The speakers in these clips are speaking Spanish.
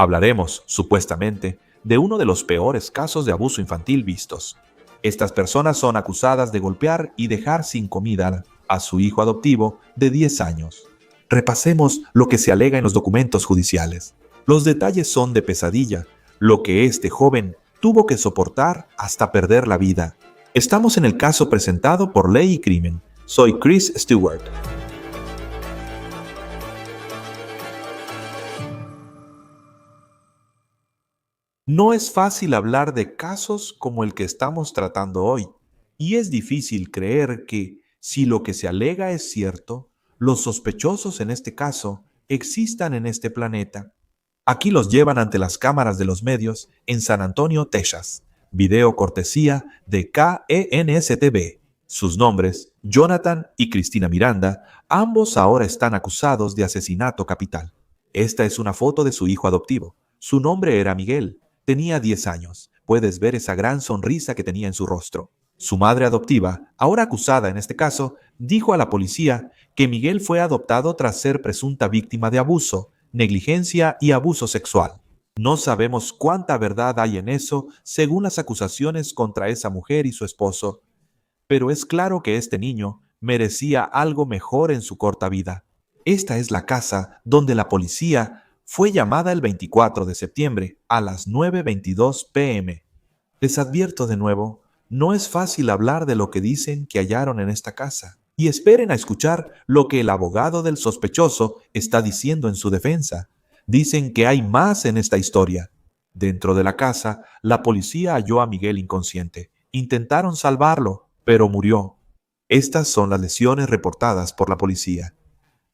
Hablaremos, supuestamente, de uno de los peores casos de abuso infantil vistos. Estas personas son acusadas de golpear y dejar sin comida a su hijo adoptivo de 10 años. Repasemos lo que se alega en los documentos judiciales. Los detalles son de pesadilla, lo que este joven tuvo que soportar hasta perder la vida. Estamos en el caso presentado por Ley y Crimen. Soy Chris Stewart. No es fácil hablar de casos como el que estamos tratando hoy, y es difícil creer que, si lo que se alega es cierto, los sospechosos en este caso existan en este planeta. Aquí los llevan ante las cámaras de los medios en San Antonio, Texas. Video cortesía de KENS-TV. Sus nombres, Jonathan y Cristina Miranda, ambos ahora están acusados de asesinato capital. Esta es una foto de su hijo adoptivo. Su nombre era Miguel. Tenía 10 años. Puedes ver esa gran sonrisa que tenía en su rostro. Su madre adoptiva, ahora acusada en este caso, dijo a la policía que Miguel fue adoptado tras ser presunta víctima de abuso, negligencia y abuso sexual. No sabemos cuánta verdad hay en eso según las acusaciones contra esa mujer y su esposo, pero es claro que este niño merecía algo mejor en su corta vida. Esta es la casa donde la policía fue llamada el 24 de septiembre a las 9:22 p.m. Les advierto de nuevo, no es fácil hablar de lo que dicen que hallaron en esta casa. Y esperen a escuchar lo que el abogado del sospechoso está diciendo en su defensa. Dicen que hay más en esta historia. Dentro de la casa, la policía halló a Miguel inconsciente. Intentaron salvarlo, pero murió. Estas son las lesiones reportadas por la policía.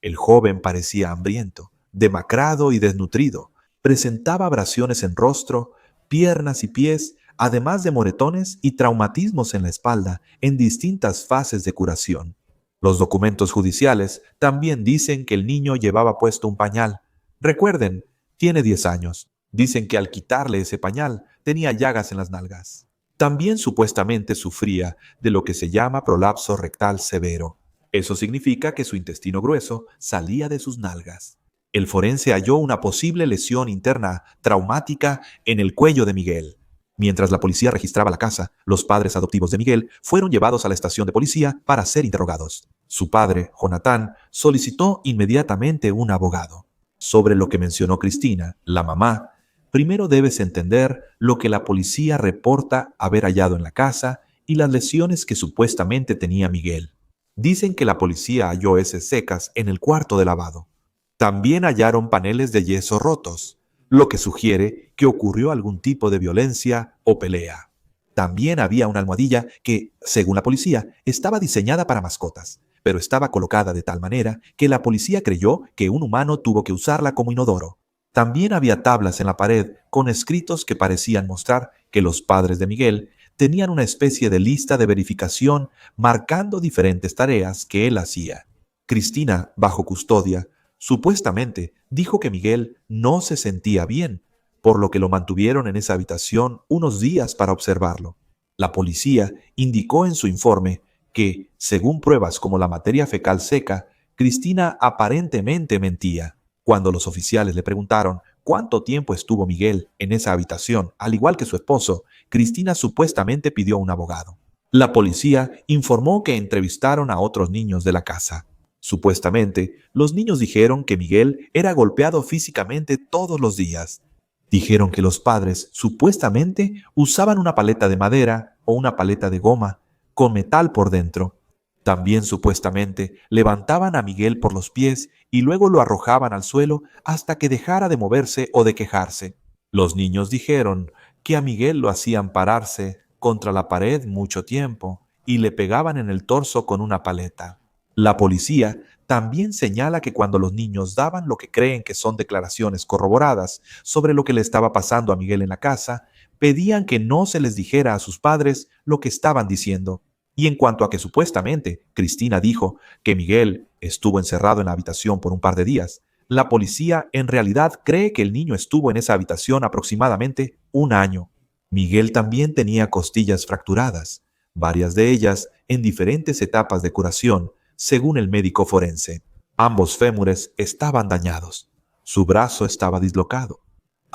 El joven parecía hambriento, demacrado y desnutrido. Presentaba abrasiones en rostro, piernas y pies, además de moretones y traumatismos en la espalda en distintas fases de curación. Los documentos judiciales también dicen que el niño llevaba puesto un pañal. Recuerden, tiene 10 años. Dicen que al quitarle ese pañal tenía llagas en las nalgas. También supuestamente sufría de lo que se llama prolapso rectal severo. Eso significa que su intestino grueso salía de sus nalgas. El forense halló una posible lesión interna traumática en el cuello de Miguel. Mientras la policía registraba la casa, los padres adoptivos de Miguel fueron llevados a la estación de policía para ser interrogados. Su padre, Jonathan, solicitó inmediatamente un abogado. Sobre lo que mencionó Cristina, la mamá, primero debes entender lo que la policía reporta haber hallado en la casa y las lesiones que supuestamente tenía Miguel. Dicen que la policía halló heces secas en el cuarto de lavado. También hallaron paneles de yeso rotos, lo que sugiere que ocurrió algún tipo de violencia o pelea. También había una almohadilla que, según la policía, estaba diseñada para mascotas, pero estaba colocada de tal manera que la policía creyó que un humano tuvo que usarla como inodoro. También había tablas en la pared con escritos que parecían mostrar que los padres de Miguel tenían una especie de lista de verificación marcando diferentes tareas que él hacía. Cristina, bajo custodia, supuestamente dijo que Miguel no se sentía bien, por lo que lo mantuvieron en esa habitación unos días para observarlo. La policía indicó en su informe que, según pruebas como la materia fecal seca, Cristina aparentemente mentía. Cuando los oficiales le preguntaron cuánto tiempo estuvo Miguel en esa habitación, al igual que su esposo, Cristina supuestamente pidió un abogado. La policía informó que entrevistaron a otros niños de la casa. Supuestamente, los niños dijeron que Miguel era golpeado físicamente todos los días. Dijeron que los padres supuestamente usaban una paleta de madera o una paleta de goma con metal por dentro. También supuestamente levantaban a Miguel por los pies y luego lo arrojaban al suelo hasta que dejara de moverse o de quejarse. Los niños dijeron que a Miguel lo hacían pararse contra la pared mucho tiempo y le pegaban en el torso con una paleta. La policía también señala que cuando los niños daban lo que creen que son declaraciones corroboradas sobre lo que le estaba pasando a Miguel en la casa, pedían que no se les dijera a sus padres lo que estaban diciendo. Y en cuanto a que supuestamente Cristina dijo que Miguel estuvo encerrado en la habitación por un par de días, la policía en realidad cree que el niño estuvo en esa habitación aproximadamente un año. Miguel también tenía costillas fracturadas, varias de ellas en diferentes etapas de curación, según el médico forense. Ambos fémures estaban dañados. Su brazo estaba dislocado.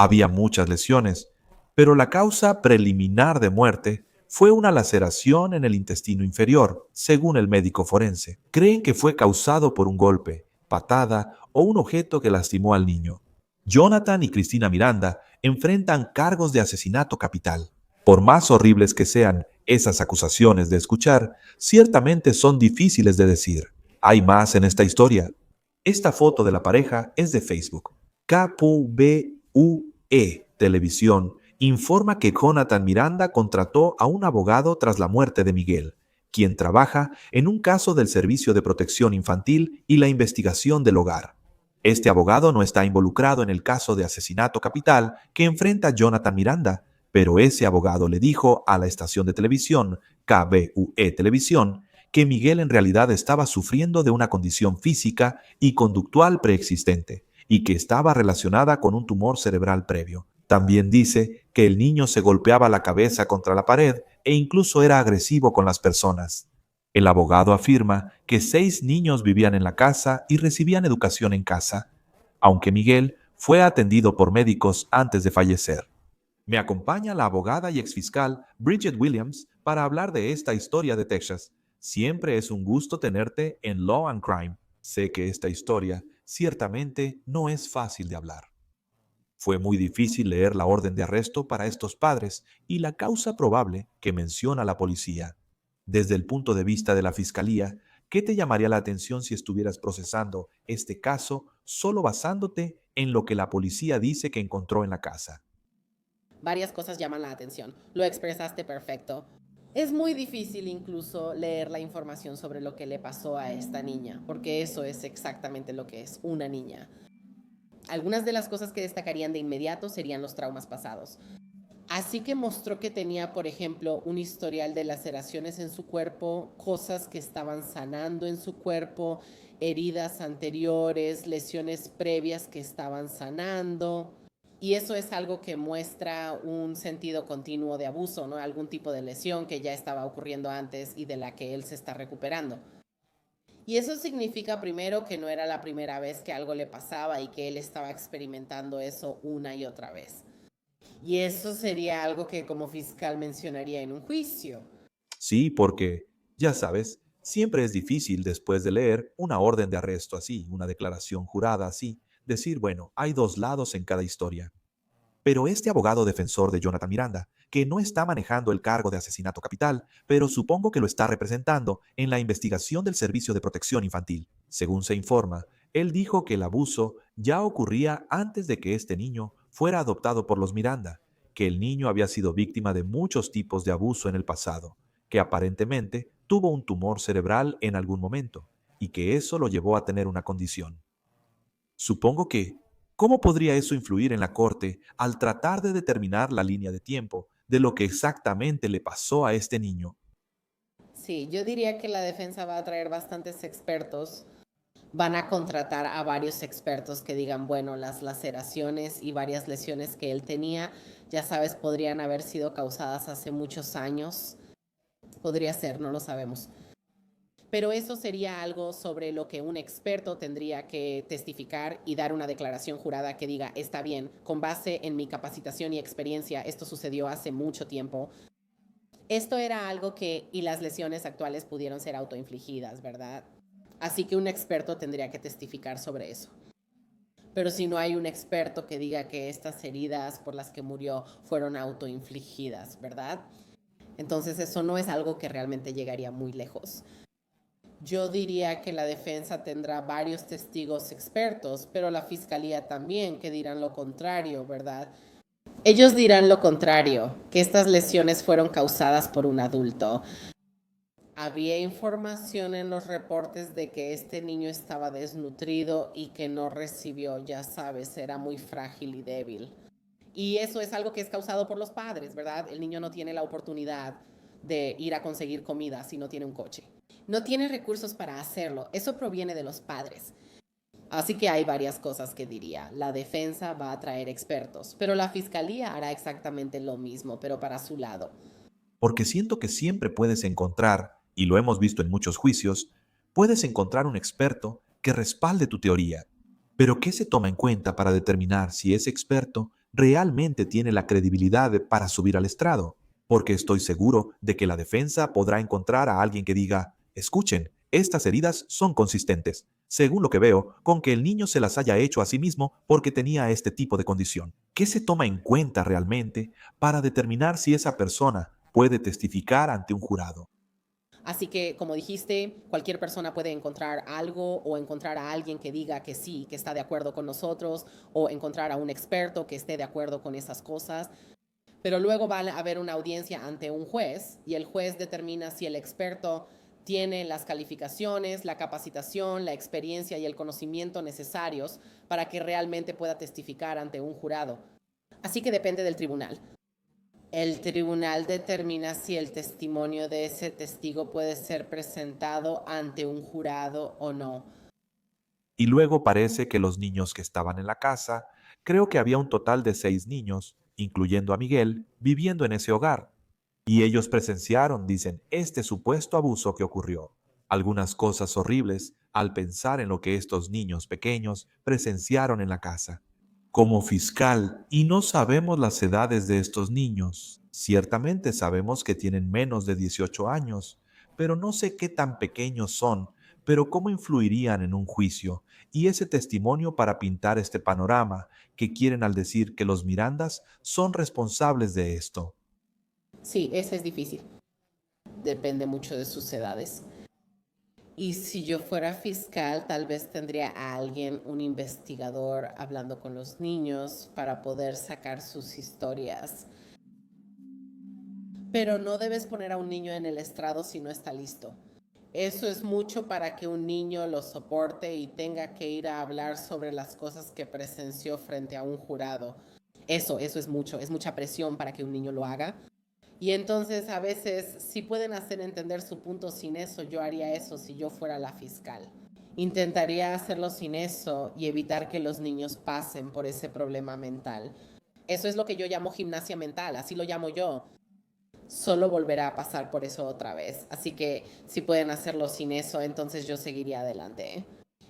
Había muchas lesiones, pero la causa preliminar de muerte fue una laceración en el intestino inferior, según el médico forense. Creen que fue causado por un golpe, patada o un objeto que lastimó al niño. Jonathan y Cristina Miranda enfrentan cargos de asesinato capital. Por más horribles que sean esas acusaciones de escuchar, ciertamente son difíciles de decir. Hay más en esta historia. Esta foto de la pareja es de Facebook. KPUE Televisión informa que Jonathan Miranda contrató a un abogado tras la muerte de Miguel, quien trabaja en un caso del Servicio de Protección Infantil y la investigación del hogar. Este abogado no está involucrado en el caso de asesinato capital que enfrenta Jonathan Miranda, pero ese abogado le dijo a la estación de televisión KBUE Televisión que Miguel en realidad estaba sufriendo de una condición física y conductual preexistente y que estaba relacionada con un tumor cerebral previo. También dice que el niño se golpeaba la cabeza contra la pared e incluso era agresivo con las personas. El abogado afirma que 6 niños vivían en la casa y recibían educación en casa, aunque Miguel fue atendido por médicos antes de fallecer. Me acompaña la abogada y exfiscal Bridget Williams para hablar de esta historia de Texas. Siempre es un gusto tenerte en Law and Crime. Sé que esta historia ciertamente no es fácil de hablar. Fue muy difícil leer la orden de arresto para estos padres y la causa probable que menciona la policía. Desde el punto de vista de la fiscalía, ¿qué te llamaría la atención si estuvieras procesando este caso solo basándote en lo que la policía dice que encontró en la casa? Varias cosas llaman la atención. Lo expresaste perfecto. Es muy difícil incluso leer la información sobre lo que le pasó a esta niña, porque eso es exactamente lo que es una niña. Algunas de las cosas que destacarían de inmediato serían los traumas pasados. Así que mostró que tenía, por ejemplo, un historial de laceraciones en su cuerpo, cosas que estaban sanando en su cuerpo, heridas anteriores, lesiones previas que estaban sanando. Y eso es algo que muestra un sentido continuo de abuso, ¿no? Algún tipo de lesión que ya estaba ocurriendo antes y de la que él se está recuperando. Y eso significa primero que no era la primera vez que algo le pasaba y que él estaba experimentando eso una y otra vez. Y eso sería algo que como fiscal mencionaría en un juicio. Sí, porque, ya sabes, siempre es difícil después de leer una orden de arresto así, una declaración jurada así, decir, bueno, hay dos lados en cada historia. Pero este abogado defensor de Jonathan Miranda, que no está manejando el cargo de asesinato capital, pero supongo que lo está representando en la investigación del Servicio de Protección Infantil. Según se informa, él dijo que el abuso ya ocurría antes de que este niño fuera adoptado por los Miranda, que el niño había sido víctima de muchos tipos de abuso en el pasado, que aparentemente tuvo un tumor cerebral en algún momento, y que eso lo llevó a tener una condición. Supongo que, ¿cómo podría eso influir en la corte al tratar de determinar la línea de tiempo de lo que exactamente le pasó a este niño? Sí, yo diría que la defensa va a traer bastantes expertos. Van a contratar a varios expertos que digan, bueno, las laceraciones y varias lesiones que él tenía, ya sabes, podrían haber sido causadas hace muchos años. Podría ser, no lo sabemos. Pero eso sería algo sobre lo que un experto tendría que testificar y dar una declaración jurada que diga, está bien, con base en mi capacitación y experiencia, esto sucedió hace mucho tiempo. Esto era algo que, y las lesiones actuales pudieron ser autoinfligidas, ¿verdad? Así que un experto tendría que testificar sobre eso. Pero si no hay un experto que diga que estas heridas por las que murió fueron autoinfligidas, ¿verdad? Entonces eso no es algo que realmente llegaría muy lejos. Yo diría que la defensa tendrá varios testigos expertos, pero la fiscalía también, que dirán lo contrario, ¿verdad? Ellos dirán lo contrario, que estas lesiones fueron causadas por un adulto. Había información en los reportes de que este niño estaba desnutrido y que no recibió, ya sabes, era muy frágil y débil. Y eso es algo que es causado por los padres, ¿verdad? El niño no tiene la oportunidad de ir a conseguir comida si no tiene un coche. No tiene recursos para hacerlo. Eso proviene de los padres. Así que hay varias cosas que diría. La defensa va a traer expertos, pero la fiscalía hará exactamente lo mismo, pero para su lado. Porque siento que siempre puedes encontrar, y lo hemos visto en muchos juicios, puedes encontrar un experto que respalde tu teoría. Pero ¿qué se toma en cuenta para determinar si ese experto realmente tiene la credibilidad para subir al estrado, porque estoy seguro de que la defensa podrá encontrar a alguien que diga, escuchen, estas heridas son consistentes, según lo que veo, con que el niño se las haya hecho a sí mismo porque tenía este tipo de condición. ¿Qué se toma en cuenta realmente para determinar si esa persona puede testificar ante un jurado? Así que, como dijiste, cualquier persona puede encontrar algo o encontrar a alguien que diga que sí, que está de acuerdo con nosotros, o encontrar a un experto que esté de acuerdo con esas cosas. Pero luego va a haber una audiencia ante un juez y el juez determina si el experto tiene las calificaciones, la capacitación, la experiencia y el conocimiento necesarios para que realmente pueda testificar ante un jurado. Así que depende del tribunal. El tribunal determina si el testimonio de ese testigo puede ser presentado ante un jurado o no. Y luego parece que los niños que estaban en la casa, creo que había un total de 6 niños, incluyendo a Miguel, viviendo en ese hogar. Y ellos presenciaron, dicen, este supuesto abuso que ocurrió. Algunas cosas horribles al pensar en lo que estos niños pequeños presenciaron en la casa. Como fiscal, y no sabemos las edades de estos niños, ciertamente sabemos que tienen menos de 18 años, pero no sé qué tan pequeños son, pero cómo influirían en un juicio, y ese testimonio para pintar este panorama que quieren al decir que los Mirandas son responsables de esto. Sí, ese es difícil. Depende mucho de sus edades. Y si yo fuera fiscal, tal vez tendría a alguien, un investigador, hablando con los niños para poder sacar sus historias. Pero no debes poner a un niño en el estrado si no está listo. Eso es mucho para que un niño lo soporte y tenga que ir a hablar sobre las cosas que presenció frente a un jurado. Eso es mucha presión para que un niño lo haga. Y entonces a veces sí pueden hacer entender su punto sin eso. Yo haría eso si yo fuera la fiscal. Intentaría hacerlo sin eso y evitar que los niños pasen por ese problema mental. Eso es lo que yo llamo gimnasia mental, así lo llamo yo. Solo volverá a pasar por eso otra vez. Así que si pueden hacerlo sin eso, entonces yo seguiría adelante.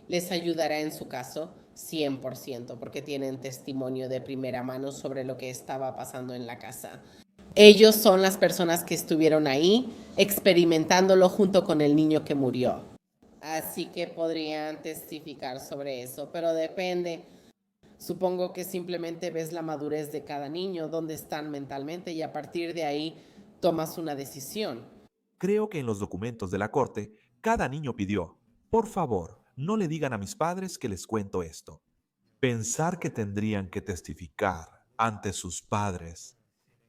Les ayudará en su caso 100% porque tienen testimonio de primera mano sobre lo que estaba pasando en la casa. Ellos son las personas que estuvieron ahí experimentándolo junto con el niño que murió. Así que podrían testificar sobre eso, pero depende. Supongo que simplemente ves la madurez de cada niño, dónde están mentalmente y a partir de ahí tomas una decisión. Creo que en los documentos de la corte, cada niño pidió, por favor, no le digan a mis padres que les cuento esto. Pensar que tendrían que testificar ante sus padres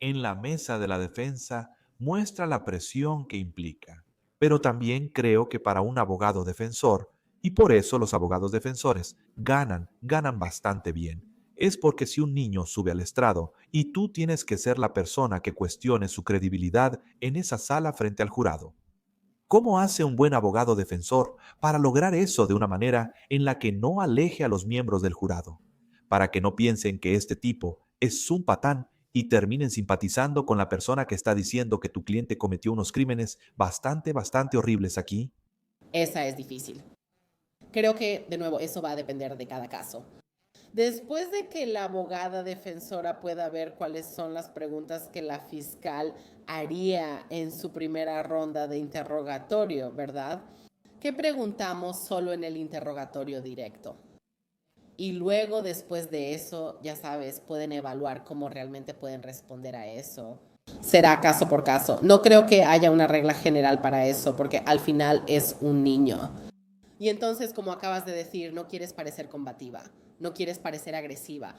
en la mesa de la defensa muestra la presión que implica. Pero también creo que para un abogado defensor, y por eso los abogados defensores ganan bastante bien, es porque si un niño sube al estrado y tú tienes que ser la persona que cuestione su credibilidad en esa sala frente al jurado. ¿Cómo hace un buen abogado defensor para lograr eso de una manera en la que no aleje a los miembros del jurado? Para que no piensen que este tipo es un patán y terminen simpatizando con la persona que está diciendo que tu cliente cometió unos crímenes bastante horribles aquí. Esa es difícil. Creo que, de nuevo, eso va a depender de cada caso. Después de que la abogada defensora pueda ver cuáles son las preguntas que la fiscal haría en su primera ronda de interrogatorio, ¿verdad? ¿Qué preguntamos solo en el interrogatorio directo? Y luego, después de eso, ya sabes, pueden evaluar cómo realmente pueden responder a eso. Será caso por caso. No creo que haya una regla general para eso, porque al final es un niño. Y entonces, como acabas de decir, no quieres parecer combativa, no quieres parecer agresiva,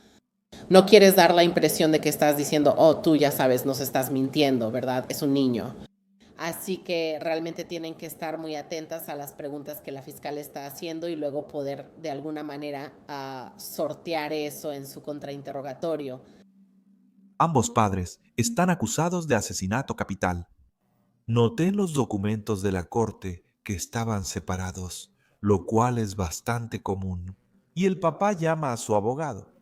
no quieres dar la impresión de que estás diciendo, oh, tú ya sabes, nos estás mintiendo, ¿verdad? Es un niño. Así que realmente tienen que estar muy atentas a las preguntas que la fiscal está haciendo y luego poder de alguna manera sortear eso en su contrainterrogatorio. Ambos padres están acusados de asesinato capital. Noté en los documentos de la corte que estaban separados, lo cual es bastante común. Y el papá llama a su abogado.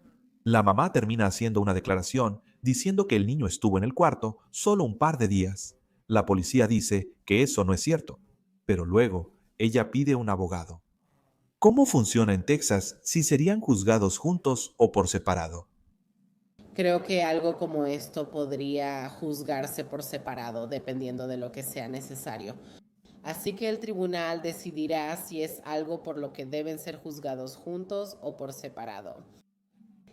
La mamá termina haciendo una declaración diciendo que el niño estuvo en el cuarto solo un par de días. La policía dice que eso no es cierto, pero luego ella pide un abogado. ¿Cómo funciona en Texas si serían juzgados juntos o por separado? Creo que algo como esto podría juzgarse por separado, dependiendo de lo que sea necesario. Así que el tribunal decidirá si es algo por lo que deben ser juzgados juntos o por separado.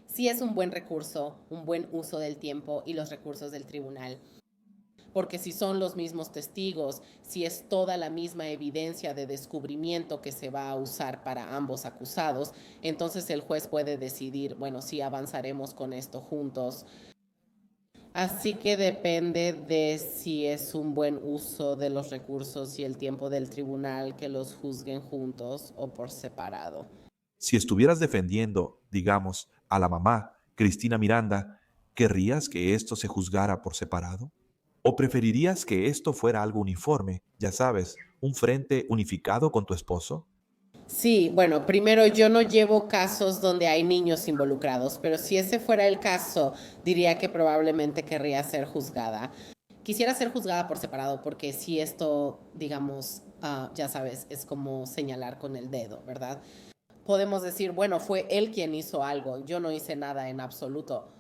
Si es un buen recurso, un buen uso del tiempo y los recursos del tribunal. Porque si son los mismos testigos, si es toda la misma evidencia de descubrimiento que se va a usar para ambos acusados, entonces el juez puede decidir, bueno, si avanzaremos con esto juntos. Así que depende de si es un buen uso de los recursos y el tiempo del tribunal que los juzguen juntos o por separado. Si estuvieras defendiendo, digamos, a la mamá, Cristina Miranda, ¿querrías que esto se juzgara por separado? ¿O preferirías que esto fuera algo uniforme, ya sabes, un frente unificado con tu esposo? Sí, bueno, primero yo no llevo casos donde hay niños involucrados, pero si ese fuera el caso, diría que probablemente querría ser juzgada. Quisiera ser juzgada por separado porque si esto, digamos, ya sabes, es como señalar con el dedo, ¿verdad? Podemos decir, bueno, fue él quien hizo algo, yo no hice nada en absoluto.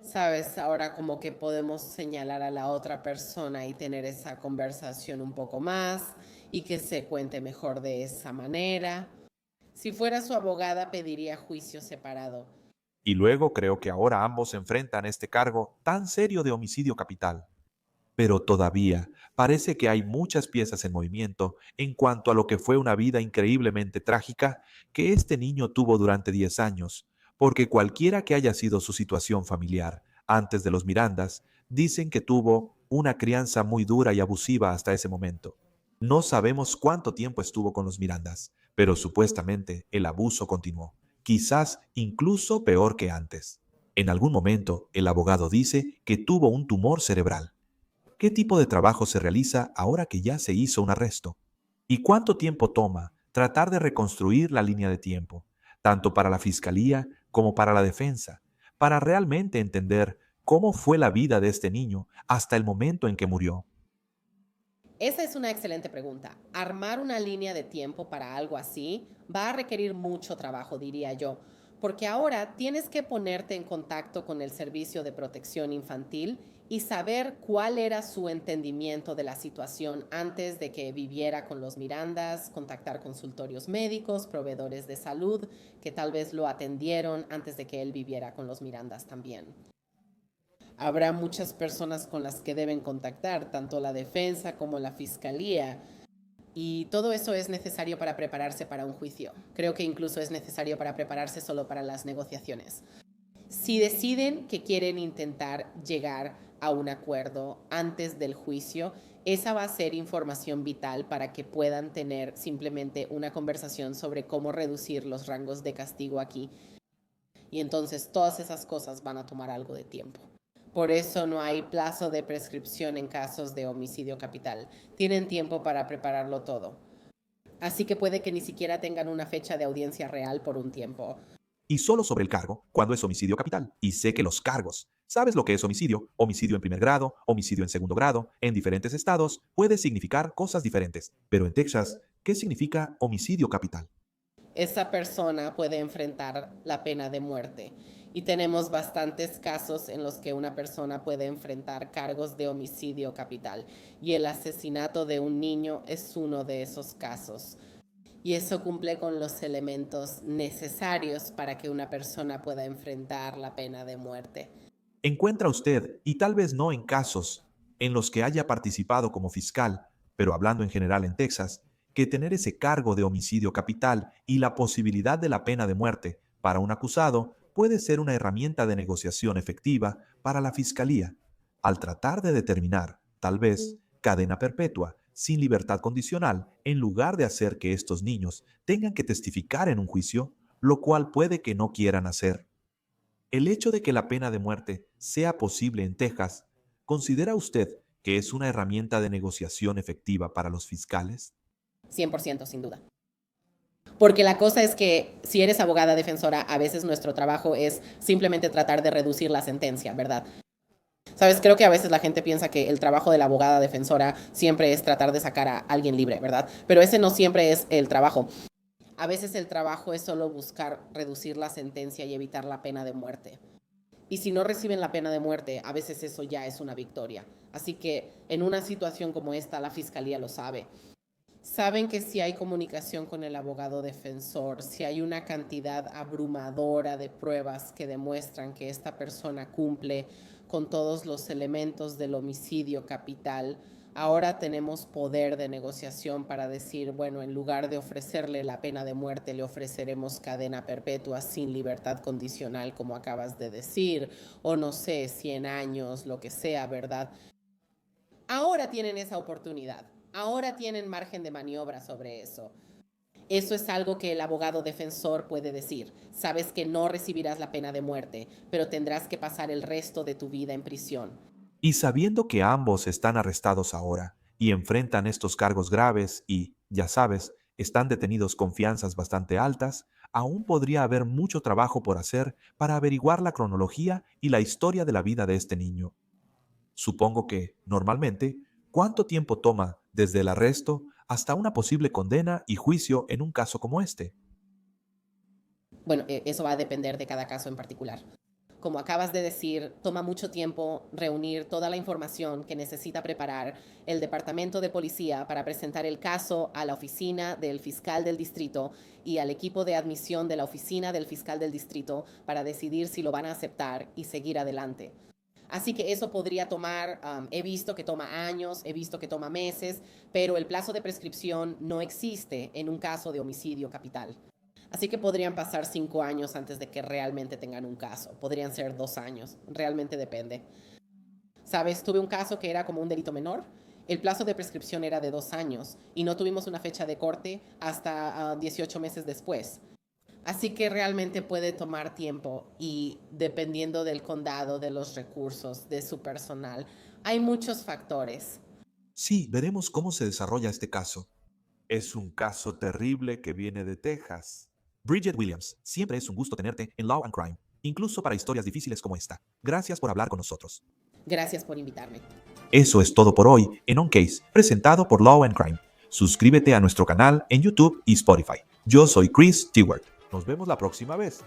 Sabes, ahora como que podemos señalar a la otra persona y tener esa conversación un poco más y que se cuente mejor de esa manera. Si fuera su abogada, pediría juicio separado. Y luego creo que ahora ambos enfrentan este cargo tan serio de homicidio capital. Pero todavía parece que hay muchas piezas en movimiento en cuanto a lo que fue una vida increíblemente trágica que este niño tuvo durante 10 años, porque cualquiera que haya sido su situación familiar antes de los Mirandas, dicen que tuvo una crianza muy dura y abusiva hasta ese momento. No sabemos cuánto tiempo estuvo con los Mirandas, pero supuestamente el abuso continuó, quizás incluso peor que antes. En algún momento, el abogado dice que tuvo un tumor cerebral. ¿Qué tipo de trabajo se realiza ahora que ya se hizo un arresto? ¿Y cuánto tiempo toma tratar de reconstruir la línea de tiempo, tanto para la fiscalía como para la defensa, para realmente entender cómo fue la vida de este niño hasta el momento en que murió? Esa es una excelente pregunta. Armar una línea de tiempo para algo así va a requerir mucho trabajo, diría yo, porque ahora tienes que ponerte en contacto con el Servicio de Protección Infantil y saber cuál era su entendimiento de la situación antes de que viviera con los Mirandas, contactar consultorios médicos, proveedores de salud que tal vez lo atendieron antes de que él viviera con los Mirandas también. Habrá muchas personas con las que deben contactar, tanto la defensa como la fiscalía. Y todo eso es necesario para prepararse para un juicio. Creo que incluso es necesario para prepararse solo para las negociaciones. Si deciden que quieren intentar llegar a un acuerdo antes del juicio, esa va a ser información vital para que puedan tener simplemente una conversación sobre cómo reducir los rangos de castigo aquí. Y entonces todas esas cosas van a tomar algo de tiempo. Por eso no hay plazo de prescripción en casos de homicidio capital. Tienen tiempo para prepararlo todo. Así que puede que ni siquiera tengan una fecha de audiencia real por un tiempo. Y solo sobre el cargo, cuando es homicidio capital. Y sé que los cargos, ¿sabes lo que es homicidio? Homicidio en primer grado, homicidio en segundo grado, en diferentes estados, puede significar cosas diferentes. Pero en Texas, ¿qué significa homicidio capital? Esa persona puede enfrentar la pena de muerte. Y tenemos bastantes casos en los que una persona puede enfrentar cargos de homicidio capital. Y el asesinato de un niño es uno de esos casos. Y eso cumple con los elementos necesarios para que una persona pueda enfrentar la pena de muerte. ¿Encuentra usted, y tal vez no en casos en los que haya participado como fiscal, pero hablando en general en Texas, que tener ese cargo de homicidio capital y la posibilidad de la pena de muerte para un acusado puede ser una herramienta de negociación efectiva para la fiscalía, al tratar de determinar, tal vez, cadena perpetua, sin libertad condicional, en lugar de hacer que estos niños tengan que testificar en un juicio, lo cual puede que no quieran hacer? El hecho de que la pena de muerte sea posible en Texas, ¿considera usted que es una herramienta de negociación efectiva para los fiscales? 100% sin duda. Porque la cosa es que si eres abogada defensora, a veces nuestro trabajo es simplemente tratar de reducir la sentencia, ¿verdad? Sabes, creo que a veces la gente piensa que el trabajo de la abogada defensora siempre es tratar de sacar a alguien libre, ¿verdad? Pero ese no siempre es el trabajo. A veces el trabajo es solo buscar reducir la sentencia y evitar la pena de muerte. Y si no reciben la pena de muerte, a veces eso ya es una victoria. Así que en una situación como esta, la fiscalía lo sabe. Saben que si hay comunicación con el abogado defensor, si hay una cantidad abrumadora de pruebas que demuestran que esta persona cumple con todos los elementos del homicidio capital, ahora tenemos poder de negociación para decir, bueno, en lugar de ofrecerle la pena de muerte, le ofreceremos cadena perpetua sin libertad condicional, como acabas de decir, o no sé, 100 años, lo que sea, ¿verdad? Ahora tienen esa oportunidad. Ahora tienen margen de maniobra sobre eso. Eso es algo que el abogado defensor puede decir. Sabes que no recibirás la pena de muerte, pero tendrás que pasar el resto de tu vida en prisión. Y sabiendo que ambos están arrestados ahora y enfrentan estos cargos graves y, ya sabes, están detenidos con fianzas bastante altas, aún podría haber mucho trabajo por hacer para averiguar la cronología y la historia de la vida de este niño. Supongo que, normalmente, ¿cuánto tiempo toma desde el arresto hasta una posible condena y juicio en un caso como este? Bueno, eso va a depender de cada caso en particular. Como acabas de decir, toma mucho tiempo reunir toda la información que necesita preparar el departamento de policía para presentar el caso a la oficina del fiscal del distrito y al equipo de admisión de la oficina del fiscal del distrito para decidir si lo van a aceptar y seguir adelante. Así que eso podría tomar, he visto que toma años, he visto que toma meses, pero el plazo de prescripción no existe en un caso de homicidio capital. Así que podrían pasar 5 años antes de que realmente tengan un caso. Podrían ser 2 años. Realmente depende. ¿Sabes? Tuve un caso que era como un delito menor. El plazo de prescripción era de 2 años y no tuvimos una fecha de corte hasta 18 meses después. Así que realmente puede tomar tiempo y dependiendo del condado, de los recursos, de su personal, hay muchos factores. Sí, veremos cómo se desarrolla este caso. Es un caso terrible que viene de Texas. Bridget Williams, siempre es un gusto tenerte en Law and Crime, incluso para historias difíciles como esta. Gracias por hablar con nosotros. Gracias por invitarme. Eso es todo por hoy en On Case, presentado por Law and Crime. Suscríbete a nuestro canal en YouTube y Spotify. Yo soy Chris Stewart. Nos vemos la próxima vez.